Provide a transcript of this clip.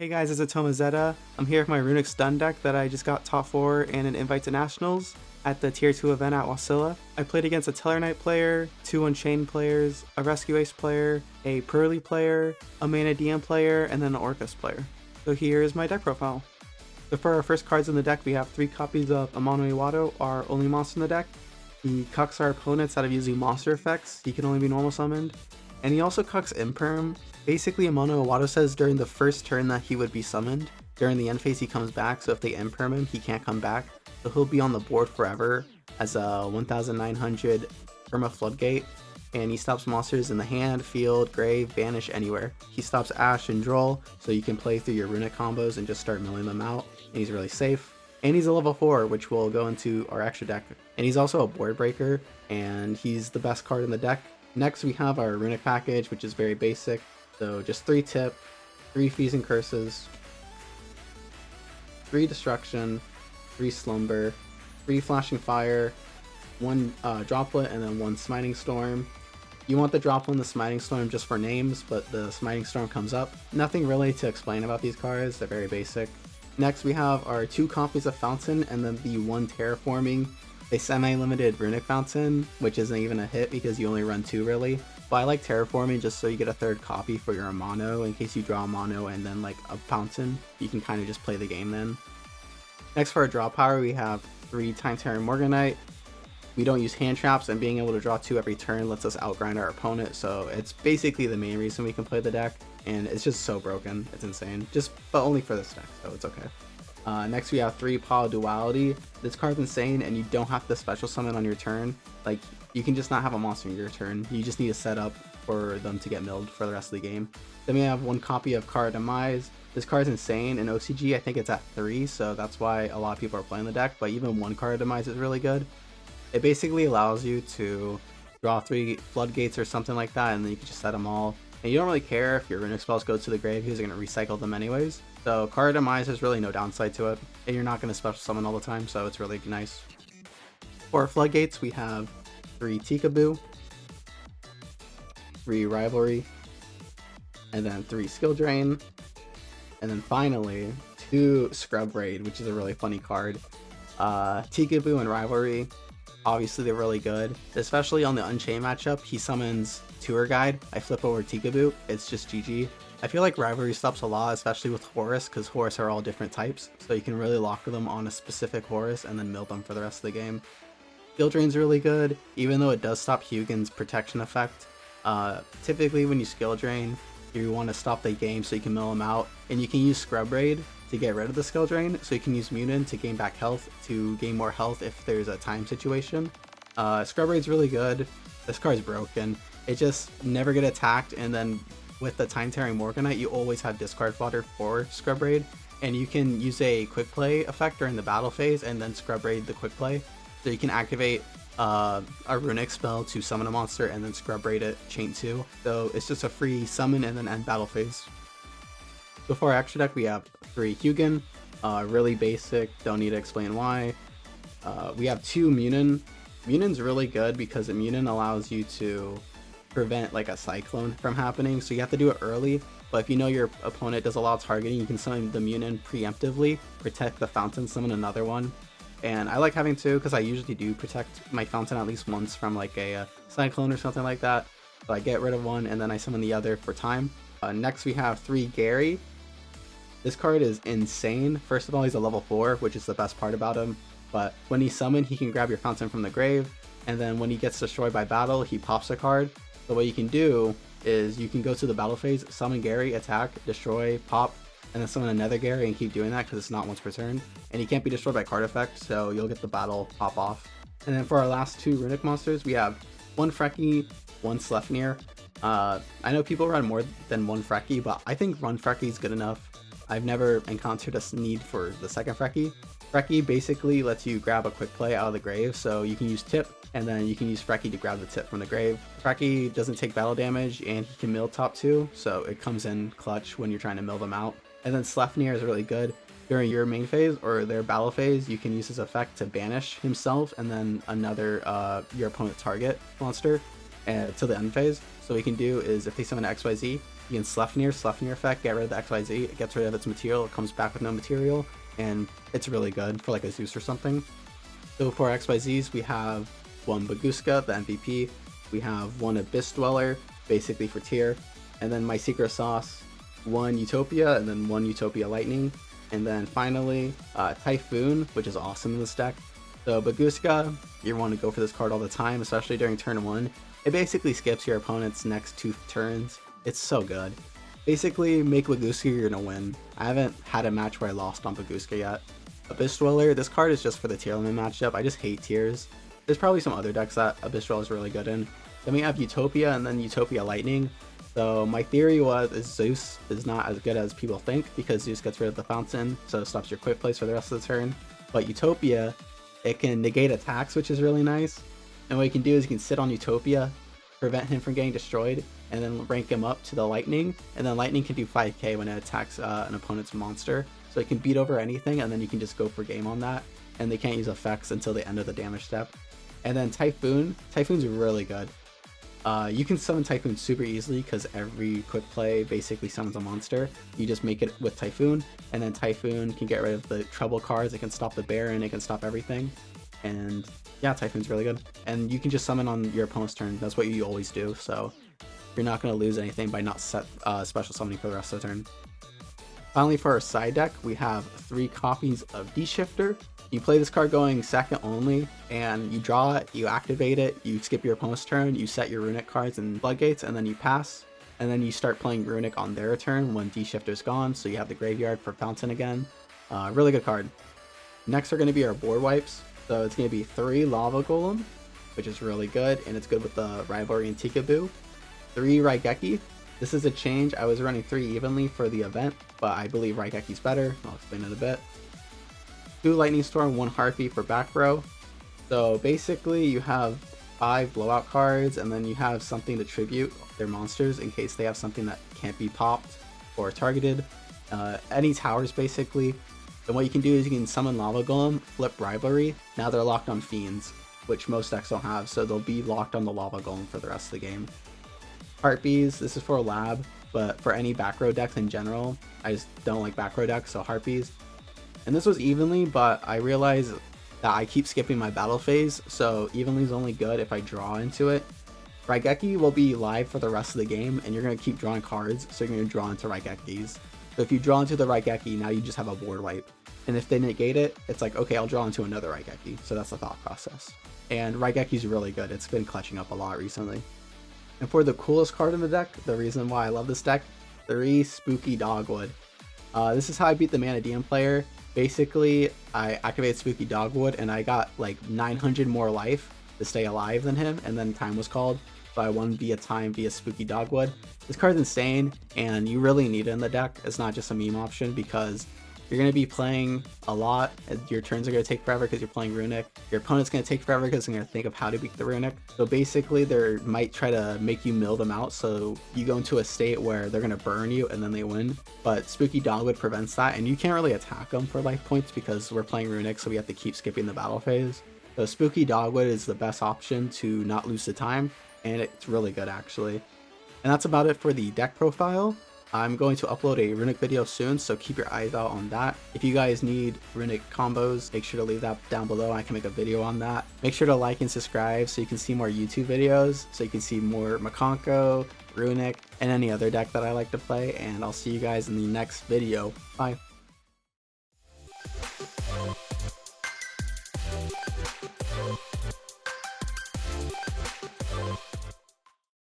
Hey guys, it's Atomazeta. I'm here with my Runick Stun deck that I just got top 4 and an invite to Nationals at the Tier 2 event at Wasilla. I played against a Tellarknight player, 2 Unchained players, a Rescue Ace player, a Purrley player, a Mannadium player, and then an Orcust player. So here's my deck profile. So for our first cards in the deck, we have 3 copies of Amano-Iwato, our only monster in the deck. He cucks our opponents out of using monster effects. He can only be normal summoned. And he also cucks Imperm. Basically, Amano-Iwato says during the first turn that he would be summoned. During the end phase, he comes back, so if they Imperm him, he can't come back. So he'll be on the board forever as a 1900 Perma Floodgate, and he stops monsters in the hand, field, grave, banish, anywhere. He stops Ash and Droll, so you can play through your Runick combos and just start milling them out, and he's really safe. And he's a level 4, which will go into our extra deck. And he's also a board breaker, and he's the best card in the deck. Next, we have our Runick package, which is very basic. So just 3 tip, 3 fees and curses, 3 destruction, 3 slumber, 3 flashing fire, 1 droplet, and then 1 smiting storm. You want the droplet and the smiting storm just for names, but the smiting storm comes up. Nothing really to explain about these cards, they're very basic. Next we have our 2 copies of Fountain and then the 1 terraforming, a semi-limited Runick Fountain, which isn't even a hit because you only run 2 really. But I like terraforming just so you get a 3rd copy for your Amano in case you draw Amano and then like a Fountain. You can kind of just play the game then. Next for our draw power, we have 3 Time Tearing Morganite. We don't use hand traps, and being able to draw 2 every turn lets us outgrind our opponent, so it's basically the main reason we can play the deck, and it's just so broken, it's insane. But only for this deck, so it's okay. Next we have 3 Power Duality. This card's insane, and you don't have to special summon on your turn. Like, you can just not have a monster in your turn. You just need to set up for them to get milled for the rest of the game. Then we have 1 copy of Card Demise. This card's insane. In OCG, I think it's at 3, so that's why a lot of people are playing the deck, but even 1 Card Demise is really good. It basically allows you to draw 3 floodgates or something like that, and then you can just set them all. And you don't really care if your Runick spells go to the grave because you're going to recycle them anyways. So Card Demise, there's really no downside to it, and you're not going to special summon all the time, so it's really nice. For floodgates, we have 3 Tikaboo, 3 Rivalry, and then 3 Skill Drain, and then finally 2 Scrub Raid, which is a really funny card. Tikaboo and Rivalry, obviously they're really good, especially on the Unchained matchup. He summons Tour Guide, I flip over Tikaboo, it's just GG. I feel like Rivalry stops a lot, especially with Horus, because Horus are all different types, so you can really lock them on a specific Horus and then mill them for the rest of the game. Skill Drain's really good, even though it does stop Hugin's protection effect. Typically when you Skill Drain, you want to stop the game so you can mill them out, and you can use Scrub Raid to get rid of the Skill Drain, so you can use Munin to gain back health, to gain more health if there's a time situation. Scrub Raid's really good. This card's broken. It just never get attacked, and then with the Time Tearing Morganite, you always have discard fodder for Scrub Raid, and you can use a quick play effect during the battle phase and then Scrub Raid the quick play. So you can activate a Runick spell to summon a monster and then Scrub Raid it chain 2. So it's just a free summon and then end battle phase. So for our extra deck, we have 3 Hugin, really basic, don't need to explain why. We have 2 Munin. Munin's really good because Munin allows you to prevent like a cyclone from happening, so you have to do it early, but if you know your opponent does a lot of targeting, you can summon the Munin preemptively, protect the Fountain, summon another one. And I like having 2 because I usually do protect my Fountain at least once from like a cyclone or something like that. So I get rid of one and then I summon the other for time. Next we have 3 Gary. This card is insane. First of all, he's a level 4, which is the best part about him, but when he's summoned, he can grab your Fountain from the grave, and then when he gets destroyed by battle, he pops a card. So what you can do is you can go to the battle phase, summon Gary, attack, destroy, pop, and then summon another Gary and keep doing that because it's not once per turn. And he can't be destroyed by card effect, so you'll get the battle pop off. And then for our last 2 Runick monsters, we have 1 Frecky, 1 Sleipnir. I know people run more than 1 Frecky, but I think 1 Frecky is good enough. I've never encountered a need for the 2nd Frecky. Frecky basically lets you grab a quick play out of the grave, so you can use Tip, and then you can use Frecky to grab the Tip from the grave. Frecky doesn't take battle damage, and he can mill top 2, so it comes in clutch when you're trying to mill them out. And then Sleipnir is really good. During your main phase, or their battle phase, you can use his effect to banish himself, and then another, your opponent's target monster, to the end phase. So what you can do is, if they summon XYZ, You can Sleipnir effect, get rid of the XYZ, it gets rid of its material, it comes back with no material, and it's really good for like a Zeus or something. So for XYZs, we have one Baguska, the MVP, we have one Abyss Dweller, basically for tier, and then my secret sauce, one Utopia, and then one Utopia Lightning, and then finally Typhoon, which is awesome in this deck. So Baguska, you want to go for this card all the time, especially during turn 1. It basically skips your opponent's next 2 turns. It's so good. Basically, make Baguska, you're gonna win. I haven't had a match where I lost on Baguska yet. Abyss Dweller, this card is just for the tier limit matchup. I just hate tiers. There's probably some other decks that Abyss Dweller is really good in. Then we have Utopia and then Utopia Lightning. So my theory was Zeus is not as good as people think because Zeus gets rid of the fountain, so it stops your quick plays for the rest of the turn. But Utopia, it can negate attacks, which is really nice. And what you can do is you can sit on Utopia, prevent him from getting destroyed, and then rank him up to the Lightning. And then Lightning can do 5k when it attacks an opponent's monster. So it can beat over anything, and then you can just go for game on that. And they can't use effects until the end of the damage step. And then Typhoon, Typhoon's really good. You can summon Typhoon super easily because every quick play basically summons a monster. You just make it with Typhoon, and then Typhoon can get rid of the trouble cards, it can stop the Baron, it can stop everything. And yeah, Typhoon's really good. And you can just summon on your opponent's turn, that's what you always do, so you're not going to lose anything by not special summoning for the rest of the turn. Finally, for our side deck, we have 3 copies of D-Shifter. You play this card going second only, and you draw it, you activate it, you skip your opponent's turn, you set your Runick cards and floodgates, and then you pass. And then you start playing Runick on their turn when D-Shifter's gone, so you have the graveyard for Fountain again. Really good card. Next are going to be our board wipes. So it's going to be 3 Lava Golem, which is really good, and it's good with the Rivalry and Tikaboo. 3 Raigeki. This is a change. I was running 3 evenly for the event, but I believe Raigeki's better. I'll explain it a bit. 2 Lightning Storm, 1 Harpy for back row. So basically you have 5 blowout cards, and then you have something to tribute their monsters in case they have something that can't be popped or targeted. Any towers basically. And what you can do is you can summon Lava Golem, flip Rivalry. Now they're locked on Fiends, which most decks don't have, so they'll be locked on the Lava Golem for the rest of the game. Harpies, this is for a lab, but for any back row decks in general, I just don't like back row decks, so Harpies. And this was evenly, but I realized that I keep skipping my battle phase, so evenly is only good if I draw into it. Raigeki will be live for the rest of the game, and you're going to keep drawing cards, so you're going to draw into Raigekis. So if you draw into the Raigeki, now you just have a board wipe. And if they negate it, it's like, okay, I'll draw into another Raigeki. So that's the thought process. And Raigeki's really good. It's been clutching up a lot recently. And for the coolest card in the deck, the reason why I love this deck, 3 Spooky Dogwood. This is how I beat the Mannadium player. Basically, I activated Spooky Dogwood and I got like 900 more life to stay alive than him, and then time was called. So I won via time via Spooky Dogwood. This card's insane, and you really need it in the deck. It's not just a meme option because you're going to be playing a lot. Your turns are going to take forever because you're playing Runick. Your opponent's going to take forever because they're going to think of how to beat the Runick. So basically, they might try to make you mill them out, so you go into a state where they're going to burn you and then they win. But Spooky Dogwood prevents that, and you can't really attack them for life points because we're playing Runick, so we have to keep skipping the battle phase. So Spooky Dogwood is the best option to not lose the time, and it's really good actually. And that's about it for the deck profile. I'm going to upload a Runick video soon, so keep your eyes out on that. If you guys need Runick combos, make sure to leave that down below. I can make a video on that. Make sure to like and subscribe so you can see more YouTube videos, so you can see more Makonko, Runick, and any other deck that I like to play. And I'll see you guys in the next video. Bye.